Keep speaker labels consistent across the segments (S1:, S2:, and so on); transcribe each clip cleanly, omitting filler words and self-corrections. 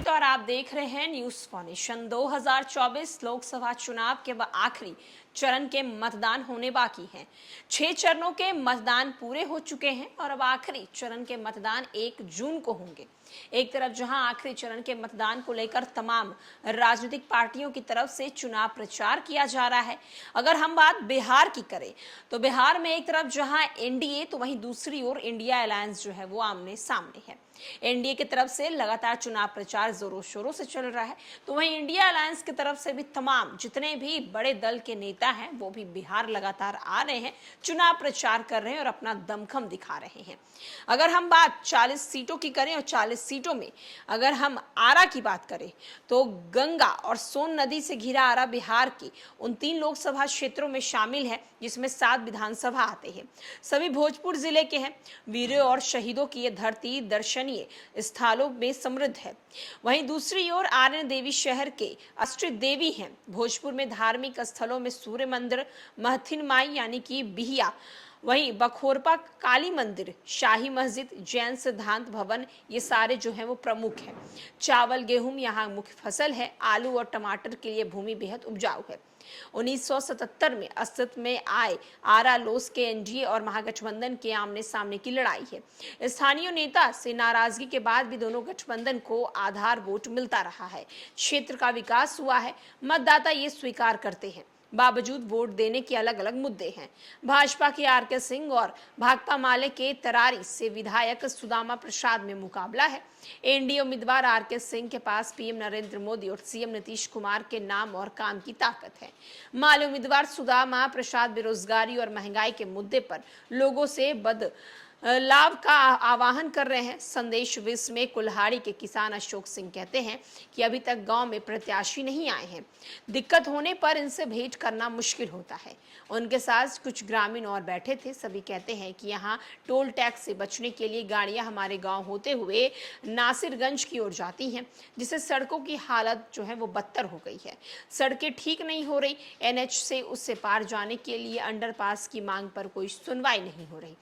S1: अमित और आप देख रहे हैं न्यूज फाउंडेशन। 2024 लोकसभा चुनाव के आखिरी चरण के मतदान होने बाकी हैं। 6 चरणों के मतदान पूरे हो चुके हैं और अब आखिरी चरण के मतदान 1 जून को होंगे। एक तरफ जहां आखिरी चरण के मतदान को लेकर तमाम राजनीतिक पार्टियों की तरफ से चुनाव प्रचार किया जा रहा है। अगर हम बात बिहार की करें तो बिहार में एक तरफ जहां एनडीए तो वहीं दूसरी ओर इंडिया अलायंस जो है वो आमने सामने है। एनडीए की तरफ से लगातार चुनाव प्रचार जोरों शोरों से चल रहा है, तो वहीं इंडिया अलायंस की तरफ से भी तमाम जितने भी बड़े दल के नेता हैं वो भी बिहार लगातार आ रहे हैं, चुनाव प्रचार कर रहे हैं और अपना दमखम दिखा रहे हैं। अगर हम बात 40 सीटों की करें और 40 सीटों में अगर हम आरा की बात करें तो गंगा और सोन नदी से घिरा आरा बिहार की उन 3 लोकसभा क्षेत्रों में शामिल है, जिसमें 7 विधानसभा आते हैं। सभी भोजपुर जिले के हैं। वीरों और शहीदों की ये धरती दर्शनीय स्थलों में समृद्ध है। वहीं दूसरी ओर आर्यन देवी शहर के अष्ट देवी हैं। भोजपुर में धार्मिक स्थलों में सूर्य मंदिर, महथिन माई यानी कि बिहिया, वहीं बखोरपा काली मंदिर, शाही मस्जिद, जैन सिद्धांत भवन, ये सारे जो हैं वो प्रमुख हैं। चावल गेहूं यहाँ मुख्य फसल है। आलू और टमाटर के लिए भूमि बेहद उपजाऊ है। 1977 में अस्तित्व में आए आरा लोस के एनडीए और महागठबंधन के आमने सामने की लड़ाई है। स्थानीय नेता से नाराजगी के बाद भी दोनों गठबंधन को आधार वोट मिलता रहा है। क्षेत्र का विकास हुआ है, मतदाता ये स्वीकार करते हैं। बावजूद वोट देने के अलग अलग मुद्दे हैं। भाजपा के आरके सिंह और भाकपा माले के तरारी से विधायक सुदामा प्रसाद में मुकाबला है। एनडीए उम्मीदवार आरके सिंह के पास पीएम नरेंद्र मोदी और सीएम नीतीश कुमार के नाम और काम की ताकत है। माले उम्मीदवार सुदामा प्रसाद बेरोजगारी और महंगाई के मुद्दे पर लोगों से लाभ का आह्वान कर रहे हैं। संदेश विश में कुल्हाड़ी के किसान अशोक सिंह कहते हैं कि अभी तक गांव में प्रत्याशी नहीं आए हैं। दिक्कत होने पर इनसे भेंट करना मुश्किल होता है। उनके साथ कुछ ग्रामीण और बैठे थे। सभी कहते हैं कि यहाँ टोल टैक्स से बचने के लिए गाड़ियां हमारे गांव होते हुए नासिरगंज की ओर जाती हैं, जिससे सड़कों की हालत जो है वो बदतर हो गई है। सड़कें ठीक नहीं हो रही। एनएच से उससे पार जाने के लिए अंडरपास की मांग पर कोई सुनवाई नहीं हो रही।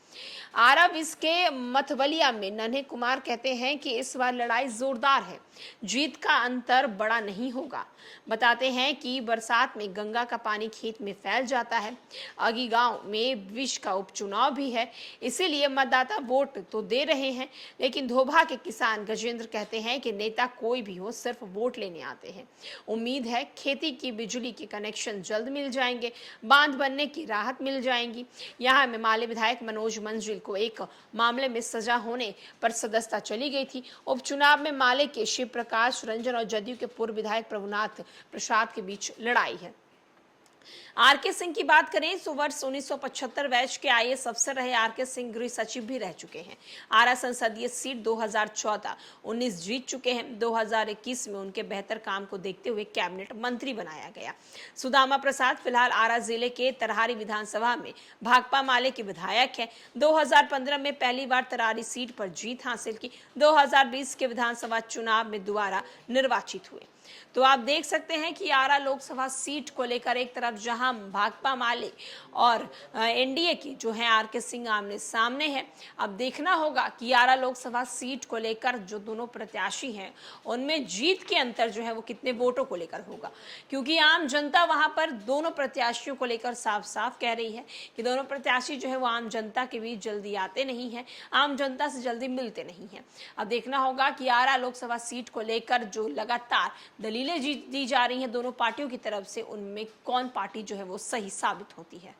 S1: आरा विस के मतवलिया में नन्हे कुमार कहते हैं कि इस बार लड़ाई जोरदार है, जीत का अंतर बड़ा नहीं होगा। बताते हैं कि बरसात में गंगा का पानी खेत में फैल जाता है। अगी गांव में विष का उपचुनाव भी है, इसीलिए मतदाता वोट तो दे रहे हैं, लेकिन धोबा के किसान गजेंद्र कहते हैं कि नेता कोई भी हो, सिर्फ वोट लेने आते हैं। उम्मीद है खेती की बिजली के कनेक्शन जल्द मिल जाएंगे, बांध बनने की राहत मिल जाएंगी। यहाँ में माले विधायक मनोज मंजिल को एक मामले में सजा होने पर सदस्यता चली गई थी। उपचुनाव में माले के शिव प्रकाश रंजन और जदयू के पूर्व विधायक प्रभुनाथ प्रसाद के बीच लड़ाई है। आरके सिंह की बात करें तो वर्ष 1975 बैच के आईएएस अफसर रहे आरके सिंह गृह सचिव भी रह चुके हैं। आरा संसदीय सीट 2014-19 जीत चुके हैं। 2021 में उनके बेहतर काम को देखते हुए कैबिनेट मंत्री बनाया गया। सुदामा प्रसाद फिलहाल आरा जिले के तरारी विधानसभा में भाकपा माले के विधायक हैं। 2015 में पहली बार तरारी सीट पर जीत हासिल की। 2020 के विधानसभा चुनाव में दोबारा निर्वाचित हुए। तो आप देख सकते हैं कि आरा लोकसभा सीट को लेकर एक तरफ जहां भाकपा माले और एनडीए की जो है आरके सिंह आमने सामने है। अब देखना होगा कि आरा लोकसभा सीट को लेकर जो दोनों प्रत्याशी हैं उनमें जीत के अंतर जो है वो कितने वोटों को लेकर होगा, क्योंकि आम जनता वहां पर दोनों प्रत्याशियों को लेकर साफ साफ कह रही है कि दोनों प्रत्याशी जो है वो आम जनता के बीच जल्दी आते नहीं है, आम जनता से जल्दी मिलते नहीं है। अब देखना होगा कि आरा लोकसभा सीट को लेकर जो लगातार दलीलें दी जा रही हैं दोनों पार्टियों की तरफ से, उनमें कौन पार्टी जो है वो सही साबित होती है।